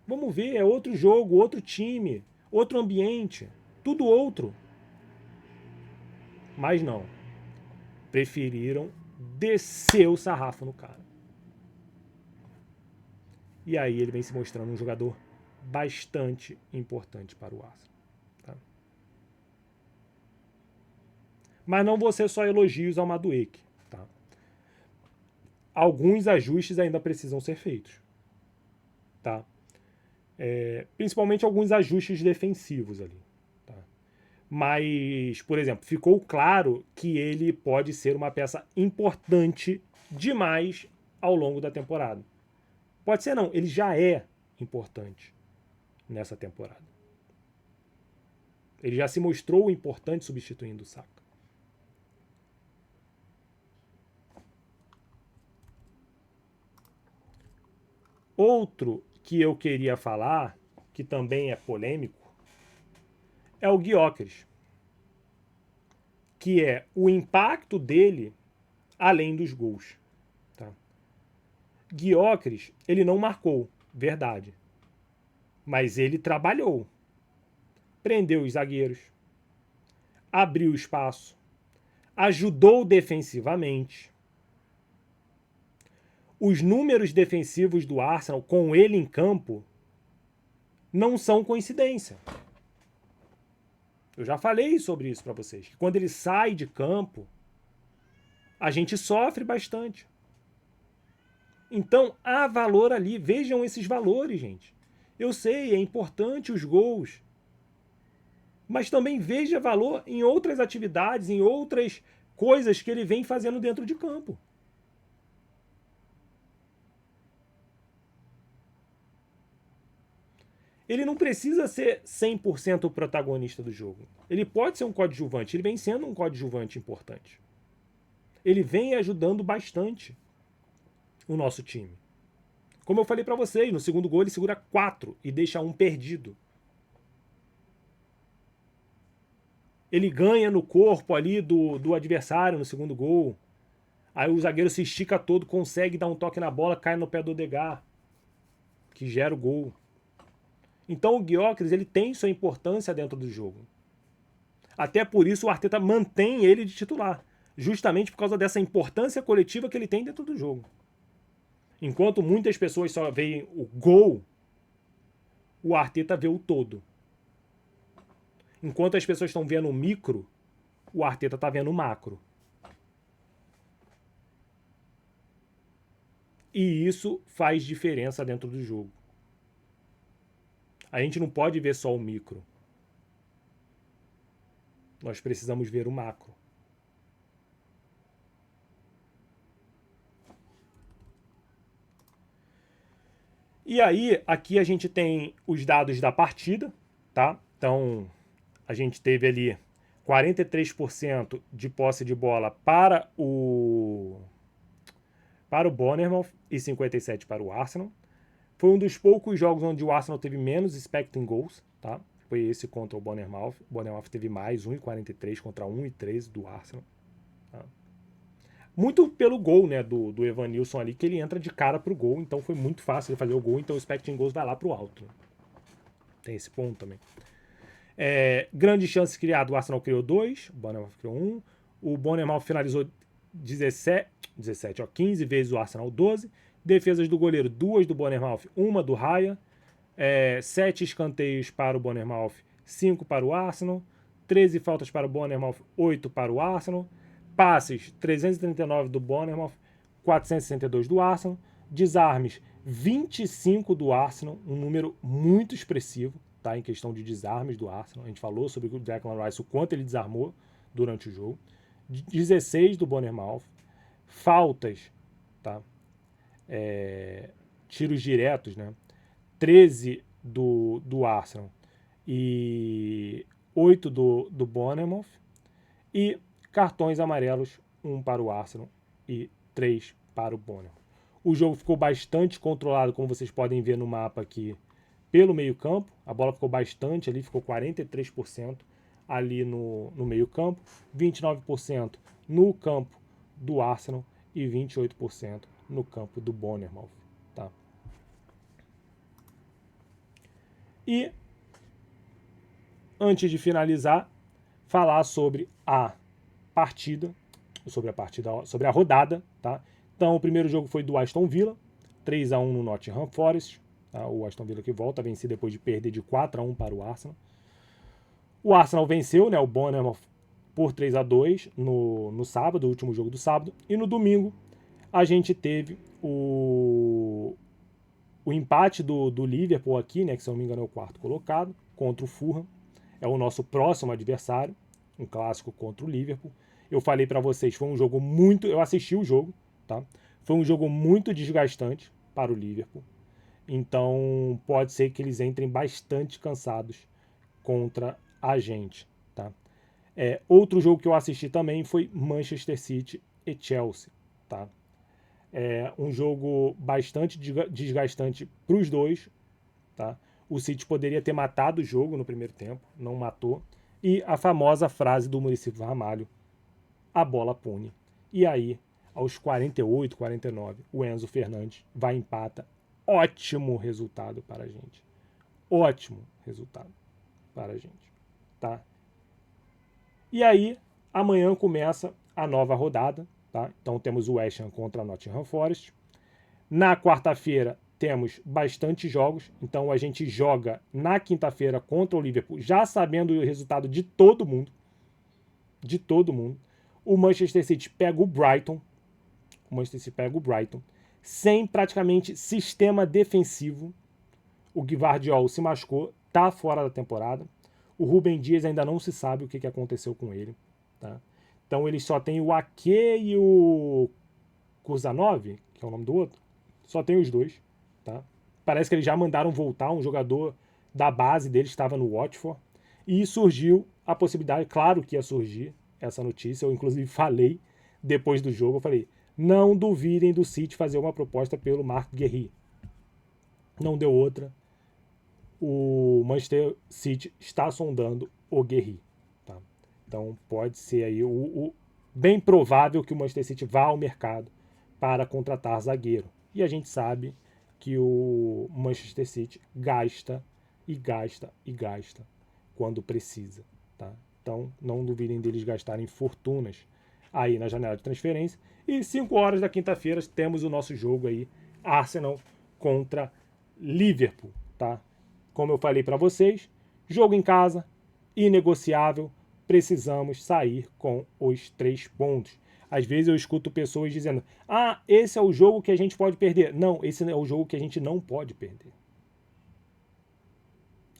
Vamos ver, é outro jogo, outro time, outro ambiente, tudo outro. Mas não. Preferiram descer o sarrafo no cara. E aí ele vem se mostrando um jogador bastante importante para o Arsenal. Tá? Mas não vou ser só elogios ao Madueke. Tá? Alguns ajustes ainda precisam ser feitos. Tá? Principalmente alguns ajustes defensivos ali. Tá? Mas, por exemplo, ficou claro que ele pode ser uma peça importante demais ao longo da temporada. Pode ser não, ele já é importante nessa temporada. Ele já se mostrou importante substituindo o Saka. Outro que eu queria falar, que também é polêmico, é o Gyökeres, que é o impacto dele além dos gols. Tá? Gyökeres, ele não marcou, verdade. Mas ele trabalhou. Prendeu os zagueiros. Abriu espaço. Ajudou defensivamente. Os números defensivos do Arsenal com ele em campo não são coincidência. Eu já falei sobre isso para vocês. Que quando ele sai de campo, a gente sofre bastante. Então, há valor ali. Vejam esses valores, gente. Eu sei, é importante os gols. Mas também veja valor em outras atividades, em outras coisas que ele vem fazendo dentro de campo. Ele não precisa ser 100% o protagonista do jogo. Ele pode ser um coadjuvante. Ele vem sendo um coadjuvante importante. Ele vem ajudando bastante o nosso time. Como eu falei para vocês, no segundo gol ele segura 4 e deixa um perdido. Ele ganha no corpo ali do adversário no segundo gol. Aí o zagueiro se estica todo, consegue dar um toque na bola, cai no pé do Odegaard, que gera o gol. Então o Gyökeres, ele tem sua importância dentro do jogo. Até por isso o Arteta mantém ele de titular. Justamente por causa dessa importância coletiva que ele tem dentro do jogo. Enquanto muitas pessoas só veem o gol, o Arteta vê o todo. Enquanto as pessoas estão vendo o micro, o Arteta está vendo o macro. E isso faz diferença dentro do jogo. A gente não pode ver só o micro. Nós precisamos ver o macro. E aí, aqui a gente tem os dados da partida, tá? Então, a gente teve ali 43% de posse de bola para o Bournemouth e 57% para o Arsenal. Foi um dos poucos jogos onde o Arsenal teve menos expected goals, tá? Foi esse contra o Bournemouth. O Bournemouth teve mais, 1,43 contra 1,13 do Arsenal. Tá? Muito pelo gol, né, do Evanilson ali, que ele entra de cara pro gol, então foi muito fácil ele fazer o gol, então o expected goals vai lá pro alto. Tem esse ponto também. Grandes chances criadas, o Arsenal criou 2, o Bournemouth criou 1. O Bournemouth finalizou 15 vezes, o Arsenal 12. Defesas do goleiro, 2 do Bournemouth, 1 do Raya. 7 escanteios para o Bournemouth, 5 para o Arsenal. 13 faltas para o Bournemouth, 8 para o Arsenal. Passes, 339 do Bournemouth, 462 do Arsenal. Desarmes, 25 do Arsenal, um número muito expressivo. tá? Em questão de desarmes do Arsenal. A gente falou sobre o Declan Rice, o quanto ele desarmou durante o jogo. 16 do Bournemouth. Faltas, tá? Tiros diretos, né? 13 do Arsenal e 8 do Bournemouth. E cartões amarelos, 1 para o Arsenal e 3 para o Bournemouth. O jogo ficou bastante controlado, como vocês podem ver no mapa aqui, pelo meio-campo. A bola ficou bastante ali, ficou 43% ali no meio-campo, 29% no campo do Arsenal e 28% no campo do Bournemouth. Tá? E, antes de finalizar, falar sobre a partida, sobre a rodada, tá? Então, o primeiro jogo foi do Aston Villa, 3-1 no Nottingham Forest, tá? O Aston Villa que volta a vencer depois de perder de 4-1 para o Arsenal. O Arsenal venceu, né, o Bournemouth por 3-2 no sábado, o último jogo do sábado, e no domingo a gente teve o empate do Liverpool aqui, né, que se eu não me engano é o quarto colocado, contra o Fulham. É o nosso próximo adversário, um clássico contra o Liverpool. Eu falei para vocês, foi um jogo muito... Eu assisti o jogo, tá? Foi um jogo muito desgastante para o Liverpool. Então, pode ser que eles entrem bastante cansados contra a gente, tá? Outro jogo que eu assisti também foi Manchester City e Chelsea, tá? Um jogo bastante desgastante para os dois, tá? O City poderia ter matado o jogo no primeiro tempo, não matou. E a famosa frase do Muricy Ramalho, a bola pune. E aí, aos 48, 49, o Enzo Fernandes vai e empata. Ótimo resultado para a gente. Ótimo resultado para a gente, tá? E aí, amanhã começa a nova rodada, tá? Então temos o West Ham contra a Nottingham Forest. Na quarta-feira temos bastante jogos, então a gente joga na quinta-feira contra o Liverpool, já sabendo o resultado de todo mundo. De todo mundo. O Manchester City pega o Brighton. Sem praticamente sistema defensivo. O Gvardiol se machucou, tá fora da temporada. O Rúben Dias ainda não se sabe o que aconteceu com ele. Tá? Então ele só tem o Ake e o Kurzanov, que é o nome do outro. Só tem os dois. Tá? Parece que eles já mandaram voltar um jogador da base dele, estava no Watford. E surgiu a possibilidade, claro que ia surgir essa notícia, eu inclusive falei depois do jogo, eu falei, não duvidem do City fazer uma proposta pelo Marc Guéhi. Não deu outra. O Manchester City está sondando o Guéhi. Tá? Então pode ser aí bem provável que o Manchester City vá ao mercado para contratar zagueiro. E a gente sabe que o Manchester City gasta e gasta e gasta quando precisa. Tá? Então não duvidem deles gastarem fortunas aí na janela de transferência. E 5 horas da quinta-feira temos o nosso jogo aí, Arsenal contra Liverpool. Tá? Como eu falei para vocês, jogo em casa, inegociável, precisamos sair com os 3 pontos. Às vezes eu escuto pessoas dizendo, esse é o jogo que a gente pode perder. Não, esse é o jogo que a gente não pode perder.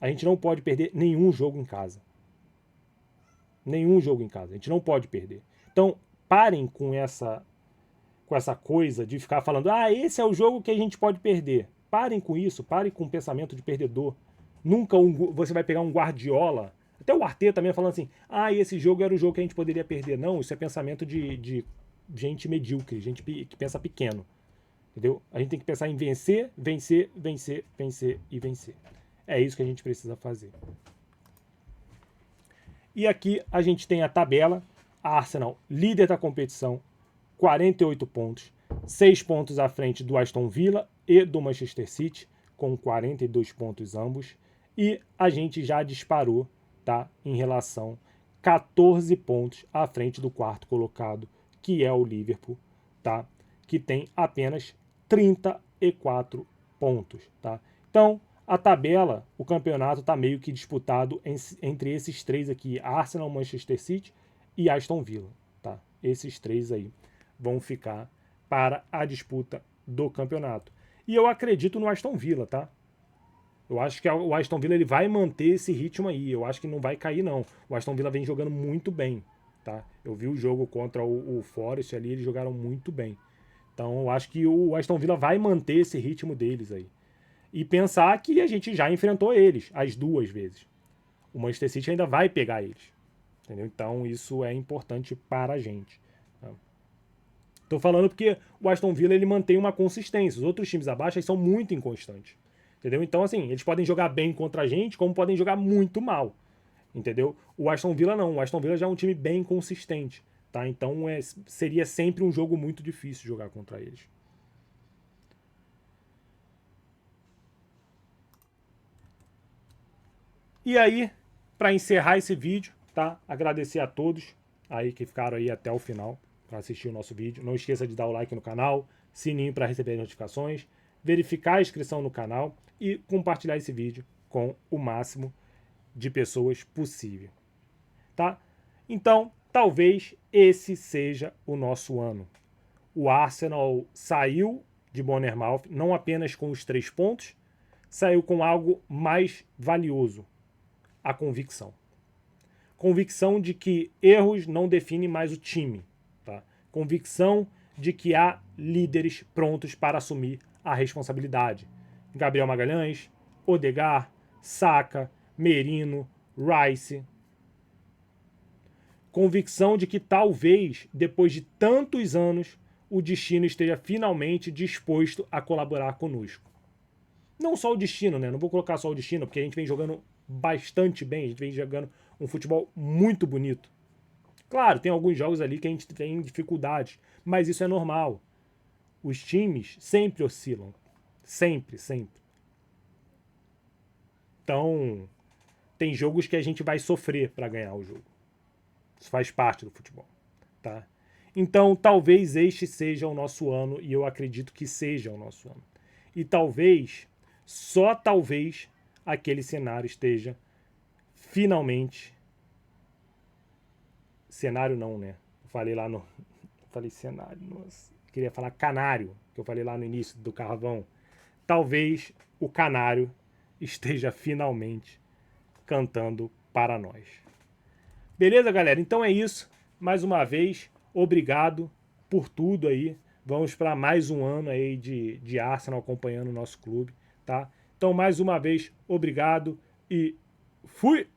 A gente não pode perder nenhum jogo em casa. Nenhum jogo em casa. A gente não pode perder. Então, parem com essa coisa de ficar falando, esse é o jogo que a gente pode perder. Parem com isso, parem com o pensamento de perdedor. Nunca você vai pegar um Guardiola, até o Arteta também falando assim, esse jogo era o jogo que a gente poderia perder. Não, isso é pensamento de gente medíocre, gente que pensa pequeno. Entendeu? A gente tem que pensar em vencer, vencer, vencer, vencer e vencer. É isso que a gente precisa fazer. E aqui a gente tem a tabela. A Arsenal, líder da competição, 48 pontos. 6 pontos à frente do Aston Villa e do Manchester City, com 42 pontos ambos. E a gente já disparou, tá, em relação 14 pontos à frente do quarto colocado, que é o Liverpool, tá, que tem apenas 34 pontos. Tá? Então, a tabela, o campeonato está meio que disputado entre esses 3 aqui, Arsenal, Manchester City e Aston Villa. Tá? Esses 3 aí vão ficar para a disputa do campeonato. E eu acredito no Aston Villa, tá? Eu acho que o Aston Villa ele vai manter esse ritmo aí. Eu acho que não vai cair, não. O Aston Villa vem jogando muito bem, tá? Eu vi o jogo contra o Forest ali, eles jogaram muito bem. Então eu acho que o Aston Villa vai manter esse ritmo deles aí. E pensar que a gente já enfrentou eles as 2 vezes. O Manchester City ainda vai pegar eles. Entendeu? Então isso é importante para a gente. Tá? Tô falando porque o Aston Villa ele mantém uma consistência. Os outros times abaixo são muito inconstantes. Entendeu? Então, assim, eles podem jogar bem contra a gente, como podem jogar muito mal. Entendeu? O Aston Villa não. O Aston Villa já é um time bem consistente. Tá? Então seria sempre um jogo muito difícil jogar contra eles. E aí, para encerrar esse vídeo, tá? Agradecer a todos aí que ficaram aí até o final para assistir o nosso vídeo. Não esqueça de dar o like no canal, sininho para receber as notificações, verificar a inscrição no canal e compartilhar esse vídeo com o máximo de pessoas possível, tá? Então, talvez esse seja o nosso ano. O Arsenal saiu de Bournemouth não apenas com os 3 pontos, saiu com algo mais valioso, a convicção. Convicção de que erros não definem mais o time. Tá? Convicção de que há líderes prontos para assumir a responsabilidade. Gabriel Magalhães, Odegaard, Saka, Merino, Rice. Convicção de que talvez, depois de tantos anos, o destino esteja finalmente disposto a colaborar conosco. Não só o destino, né? Não vou colocar só o destino, porque a gente vem jogando bastante bem, a gente vem jogando um futebol muito bonito. Claro, tem alguns jogos ali que a gente tem dificuldades, mas isso é normal. Os times sempre oscilam. Sempre, sempre. Então, tem jogos que a gente vai sofrer para ganhar o jogo. Isso faz parte do futebol, tá? Então, talvez este seja o nosso ano, e eu acredito que seja o nosso ano. E talvez, só talvez, aquele cenário esteja finalmente. Cenário não, né? Eu falei lá no. Falei cenário, nossa. Queria falar canário, que eu falei lá no início do carvão. Talvez o canário esteja finalmente cantando para nós. Beleza, galera? Então é isso. Mais uma vez, obrigado por tudo aí. Vamos para mais um ano aí de Arsenal acompanhando o nosso clube, tá? Então, mais uma vez, obrigado e fui!